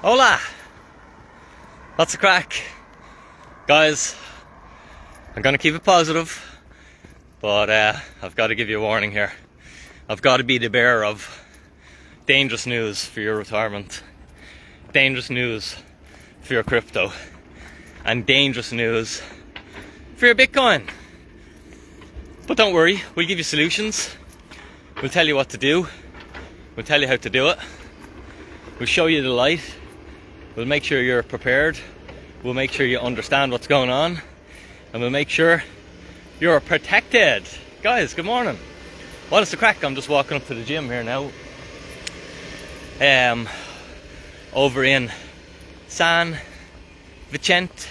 Hola! What's the crack? Guys, I'm gonna keep it positive, but I've got to give you a warning here. I've got to be the bearer of dangerous news for your retirement, dangerous news for your crypto, and dangerous news for your Bitcoin. But don't worry, we'll give you solutions. We'll tell you what to do. We'll tell you how to do it. We'll show you the light. We'll make sure you're prepared. We'll make sure you understand what's going on. And we'll make sure you're protected. Guys, good morning. What is the crack? I'm just walking up to the gym here now. Over in San Vicente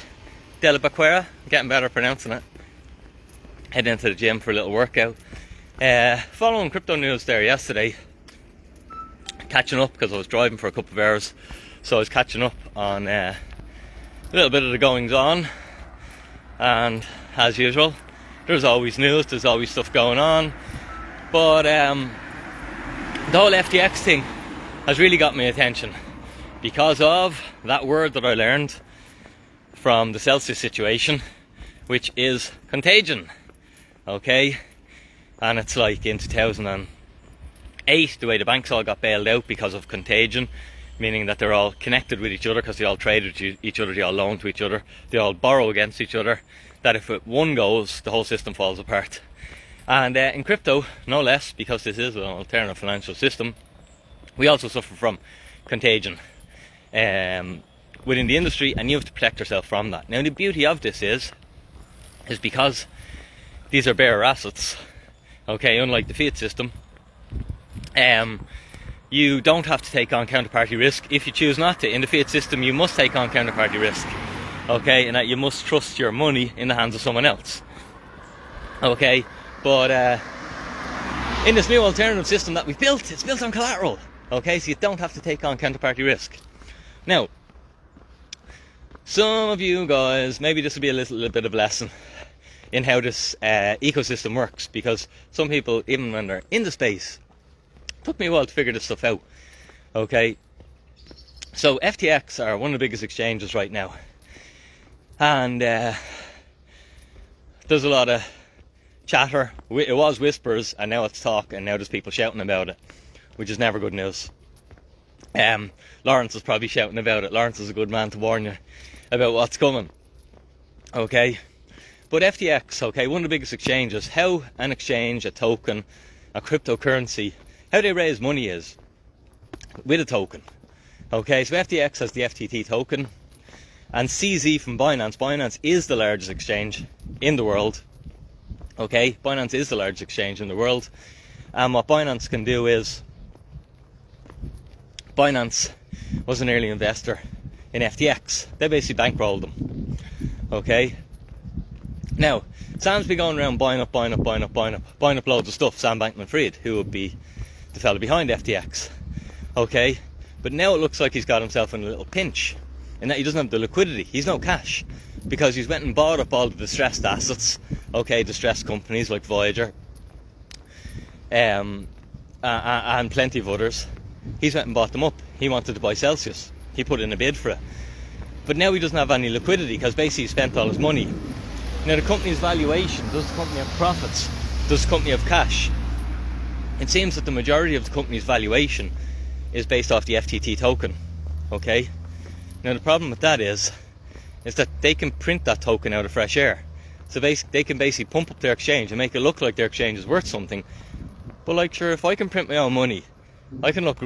de la Baquera. I'm getting better at pronouncing it. Heading into the gym for a little workout. Following crypto news there yesterday. Catching up because I was driving for a couple of hours. So I was catching up on a little bit of the goings on. And as usual, there's always news, there's always stuff going on. But the whole FTX thing has really got my attention because of that word that I learned from the Celsius situation, which is contagion. Okay? And it's like in 2008, the way the banks all got bailed out because of contagion, meaning that they're all connected with each other because they all trade with each other, they all loan to each other, they all borrow against each other, that if one goes, the whole system falls apart. And in crypto, no less, because this is an alternative financial system, we also suffer from contagion within the industry, and you have to protect yourself from that. Now the beauty of this is because these are bearer assets, okay, unlike the fiat system, you don't have to take on counterparty risk if you choose not to. In the fiat system, you must take on counterparty risk, okay, and that you must trust your money in the hands of someone else, okay. But in this new alternative system that we've built, it's built on collateral, okay, so you don't have to take on counterparty risk. Now, some of you guys, maybe this will be a little bit of a lesson in how this ecosystem works, because some people, even when they're in the space, took me a while to figure this stuff out. Okay, so FTX are one of the biggest exchanges right now, and there's a lot of chatter. It was whispers, and now it's talk, and now there's people shouting about it, which is never good news. Lawrence is probably shouting about it. Lawrence is a good man to warn you about what's coming. Okay, but FTX, okay, one of the biggest exchanges. How an exchange, a token, a cryptocurrency, how they raise money is with a token. Okay, so FTX has the FTT token, and CZ from Binance. Binance is the largest exchange in the world. Okay, Binance is the largest exchange in the world, and what Binance can do is, Binance was an early investor in FTX. They basically bankrolled them. Okay, now Sam's been going around buying up loads of stuff. Sam Bankman-Fried, who would be the fella behind FTX. Okay, but now it looks like he's got himself in a little pinch, in that he doesn't have the liquidity. He's no cash, because he's went and bought up all the distressed assets, okay, distressed companies like Voyager, and plenty of others. He's went and bought them up. He wanted to buy Celsius. He put in a bid for it, but now he doesn't have any liquidity because basically he spent all his money. Now the company's valuation, does the company have profits? Does the company have cash? It seems that the majority of the company's valuation is based off the FTT token. Okay. Now the problem with that is that they can print that token out of fresh air. So they can basically pump up their exchange and make it look like their exchange is worth something. But like, sure, if I can print my own money, I can look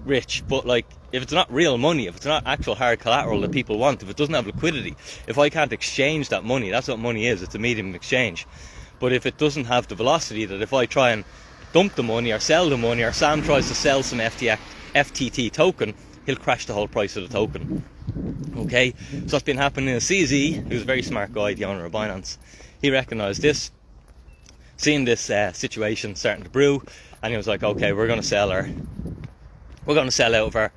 rich. But like, if it's not real money, if it's not actual hard collateral that people want, if it doesn't have liquidity, if I can't exchange that money, that's what money is. It's a medium of exchange. But if it doesn't have the velocity, that if I try and dump the money or sell the money, or Sam tries to sell some FTT token, he'll crash the whole price of the token. Okay, so what's been happening is CZ, who's a very smart guy, the owner of Binance, he recognised this, seen this situation starting to brew, and he was like, okay, we're going to sell out of our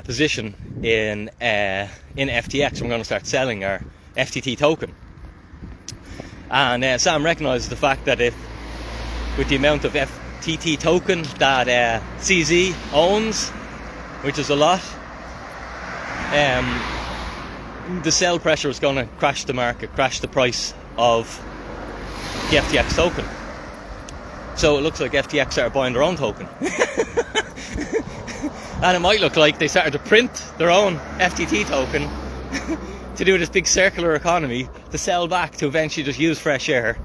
position in FTX, and we're going to start selling our FTT token. And Sam recognises the fact that if, with the amount of FTT token that CZ owns, which is a lot, the sell pressure is going to crash the market, crash the price of the FTX token. So it looks like FTX started buying their own token. And it might look like they started to print their own FTT token to do this big circular economy to sell back to eventually just use fresh air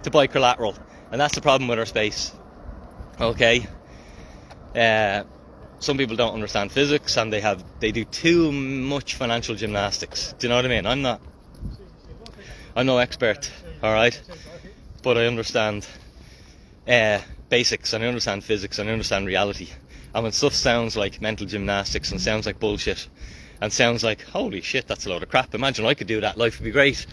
to buy collateral. And that's the problem with our space. Okay? Some people don't understand physics and they do too much financial gymnastics. Do you know what I mean? I'm no expert, alright? But I understand basics, and I understand physics, and I understand reality. And when stuff sounds like mental gymnastics and sounds like bullshit and sounds like, holy shit, that's a load of crap, imagine I could do that, life would be great.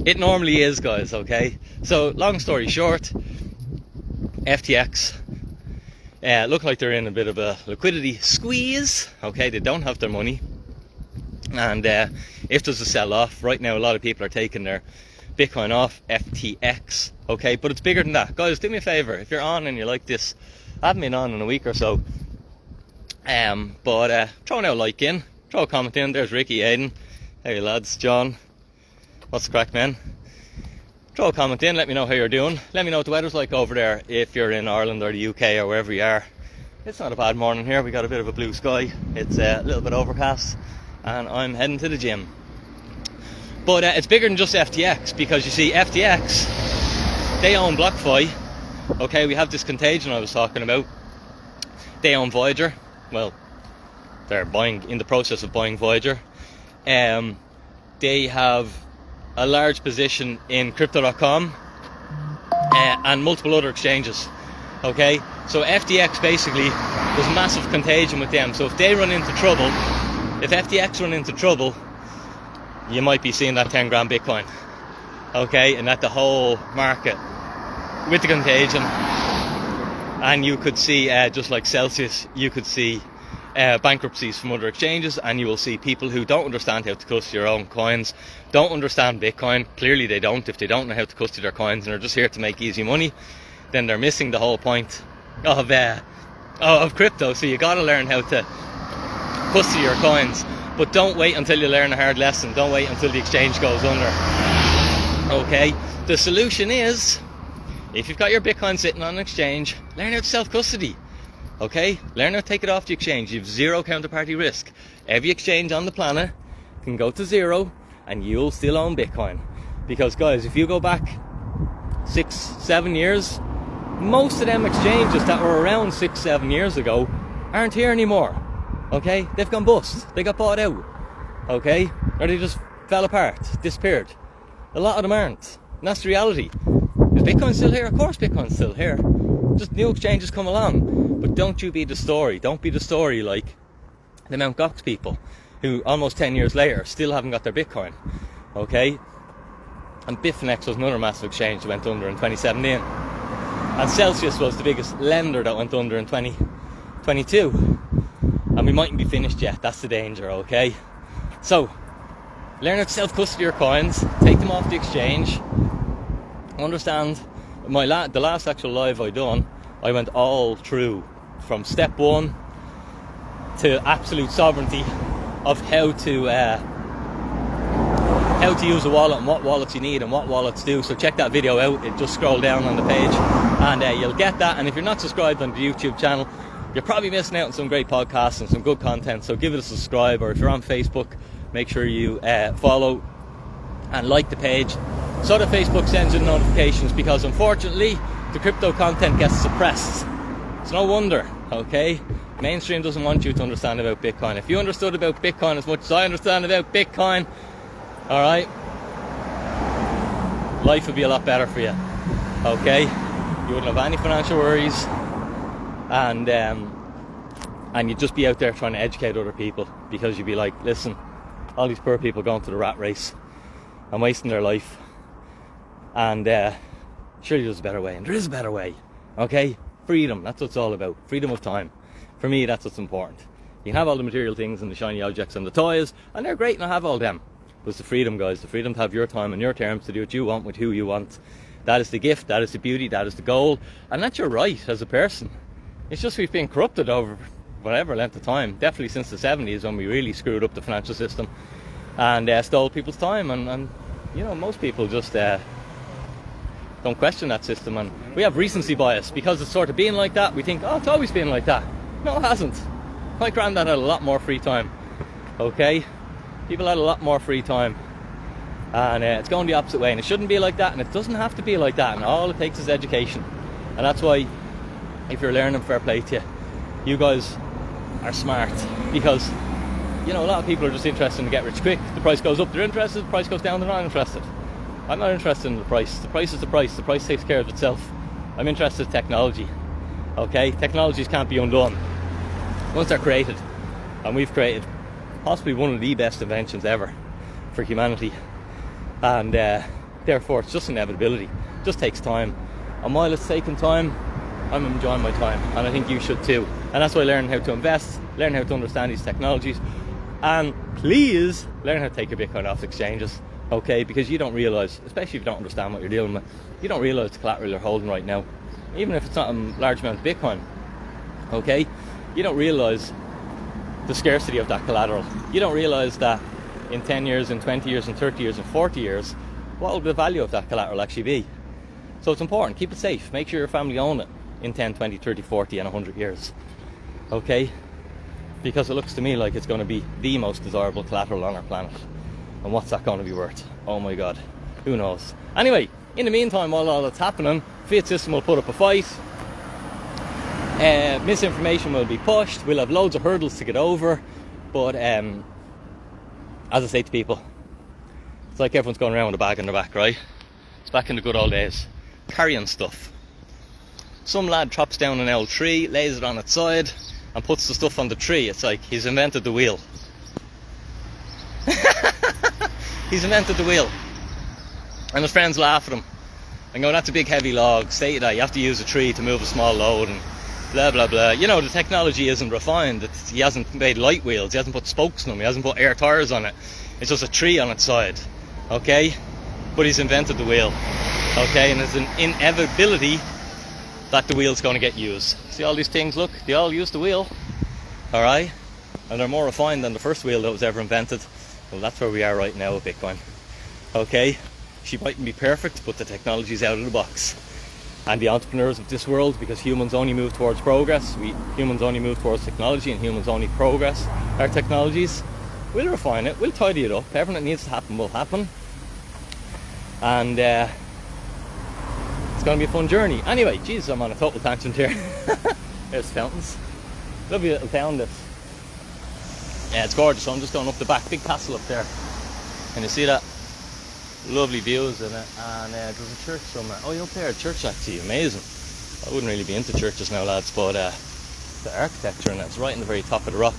It normally is, guys, okay? So, long story short, FTX look like they're in a bit of a liquidity squeeze, okay? They don't have their money. And if there's a sell-off, right now a lot of people are taking their Bitcoin off FTX, okay? But it's bigger than that. Guys, do me a favour, if you're on and you like this, I haven't been on in a week or so, but throw an out like in, throw a comment in. There's Ricky, Aiden, hey lads, John, what's the crack, man? Throw a comment in, let me know how you're doing, let me know what the weather's like over there if you're in Ireland or the UK or wherever you are. It's not a bad morning here, we got a bit of a blue sky, it's a little bit overcast, and I'm heading to the gym. But it's bigger than just FTX, because you see FTX, they own BlockFi. Okay, we have this contagion I was talking about. They own Voyager. Well, they're in the process of buying Voyager. They have a large position in Crypto.com and multiple other exchanges. Okay, so FTX basically, there's massive contagion with them. So if they run into trouble, if FTX run into trouble, you might be seeing that 10 grand Bitcoin. Okay, and that the whole market with the contagion, and you could see just like Celsius, you could see bankruptcies from other exchanges, and you will see people who don't understand how to custody their own coins, don't understand Bitcoin. Clearly they don't. If they don't know how to custody their coins and are just here to make easy money, then they're missing the whole point of crypto. So you got to learn how to custody your coins, but don't wait until you learn a hard lesson. Don't wait until the exchange goes under. Okay, the solution is, if you've got your Bitcoin sitting on an exchange, learn how to self-custody. Okay? Learn how to take it off the exchange. You have zero counterparty risk. Every exchange on the planet can go to zero and you'll still own Bitcoin. Because guys, if you go back 6-7 years, most of them exchanges that were around 6-7 years ago aren't here anymore. Okay? They've gone bust. They got bought out. Okay? Or they just fell apart, disappeared. A lot of them aren't. And that's the reality. Is Bitcoin still here? Of course Bitcoin's still here. Just new exchanges come along. But don't you be the story. Don't be the story like the Mt. Gox people, who almost 10 years later still haven't got their Bitcoin. Okay? And Bitfinex was another massive exchange that went under in 2017. And Celsius was the biggest lender that went under in 2022. And we mightn't be finished yet. That's the danger, okay? So, learn how to self-custody your coins. Take them off the exchange. Understand, the last actual live I done, I went all through from step one to absolute sovereignty of how to use a wallet and what wallets you need and what wallets do. So check that video out. It just scroll down on the page and you'll get that. And if you're not subscribed on the YouTube channel, you're probably missing out on some great podcasts and some good content. So give it a subscribe, or if you're on Facebook, make sure you follow and like the page, so that Facebook sends you notifications, because unfortunately the crypto content gets suppressed. It's no wonder, okay? Mainstream doesn't want you to understand about Bitcoin. If you understood about Bitcoin as much as I understand about Bitcoin, alright, life would be a lot better for you, okay? You wouldn't have any financial worries, and you'd just be out there trying to educate other people, because you'd be like, listen, all these poor people going to the rat race and wasting their life, and surely there's a better way. And there is a better way, okay? Freedom, that's what it's all about. Freedom of time. For me, that's what's important. You can have all the material things and the shiny objects and the toys, and they're great, and I have all them. But it's the freedom, guys, the freedom to have your time on your terms, to do what you want with who you want. That is the gift, that is the beauty, that is the goal, and that's your right as a person. It's just we've been corrupted over whatever length of time, definitely since the 70s when we really screwed up the financial system and stole people's time, and you know, most people just don't question that system, and we have recency bias because it's sort of been like that. We think, oh, it's always been like that. No, it hasn't. My granddad had a lot more free time. Okay, people had a lot more free time, and it's going the opposite way, and it shouldn't be like that, and it doesn't have to be like that, and all it takes is education. And that's why, if you're learning, fair play to you. You guys are smart, because you know, a lot of people are just interested in to get rich quick. The price goes up, they're interested. The price goes down, they're not interested. I'm not interested in the price. The price is the price. The price takes care of itself. I'm interested in technology. Okay, technologies can't be undone once they're created, and we've created possibly one of the best inventions ever for humanity, and therefore it's just inevitability. It just takes time, and while it's taking time, I'm enjoying my time, and I think you should too. And that's why learning how to invest, learn how to understand these technologies, and please learn how to take your Bitcoin off exchanges. Okay, because you don't realise, especially if you don't understand what you're dealing with, you don't realise the collateral you're holding right now, even if it's not a large amount of Bitcoin. Okay, you don't realise the scarcity of that collateral. You don't realise that in 10 years, in 20 years, in 30 years, in 40 years, what will the value of that collateral actually be? So it's important, keep it safe, make sure your family own it in 10, 20, 30, 40 and 100 years. Okay, because it looks to me like it's going to be the most desirable collateral on our planet. And what's that going to be worth? Oh my god, who knows? Anyway, in the meantime, while all that's happening, fiat system will put up a fight, misinformation will be pushed, we'll have loads of hurdles to get over, but as I say to people, it's like everyone's going around with a bag in their back, right? It's back in the good old days, carrying stuff. Some lad chops down an old tree, lays it on its side and puts the stuff on the tree. It's like he's invented the wheel. He's invented the wheel, and his friends laugh at him and go, that's a big heavy log, state that you have to use a tree to move a small load, and blah blah blah. You know, the technology isn't refined. He hasn't made light wheels, he hasn't put spokes in them, he hasn't put air tires on it. It's just a tree on its side. Okay, but he's invented the wheel. Okay, and there's an inevitability that the wheel's going to get used. See all these things, look, they all use the wheel. Alright, and they're more refined than the first wheel that was ever invented. Well, that's where we are right now with Bitcoin. Okay, she mightn't be perfect, but the technology's out of the box. And the entrepreneurs of this world, because humans only move towards progress, humans only move towards technology, and humans only progress our technologies, we'll refine it, we'll tidy it up. Everything that needs to happen will happen. And it's going to be a fun journey. Anyway, Jesus, I'm on a total tangent here. There's fountains. Lovely little town, this. Yeah, it's gorgeous. So I'm just going up the back, big castle up there. Can you see that? Lovely views in it. And there's a church somewhere. Oh, you're up there, a church actually, amazing. I wouldn't really be into churches now, lads, but the architecture in it is right in the very top of the rock.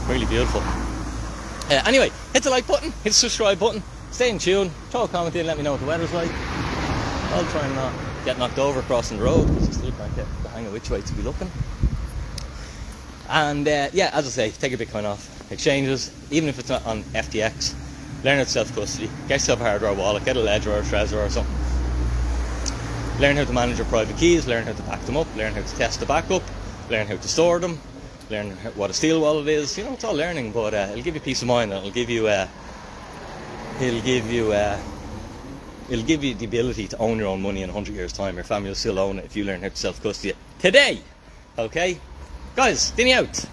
Really beautiful. Anyway, hit the like button, hit the subscribe button, stay in tune, throw a comment in, let me know what the weather's like. I'll try and not get knocked over crossing the road, because I still can't get the hang of which way to be looking. And yeah, as I say, take your Bitcoin off exchanges, even if it's not on FTX. Learn how to self-custody, get yourself a hardware wallet, get a Ledger or a Trezor or something. Learn how to manage your private keys, learn how to back them up, learn how to test the backup, learn how to store them, learn what a steel wallet is. You know, it's all learning, but it'll give you peace of mind, and it'll give you the ability to own your own money in 100 years' time. Your family will still own it if you learn how to self-custody it today. Okay? Guys, dinny out.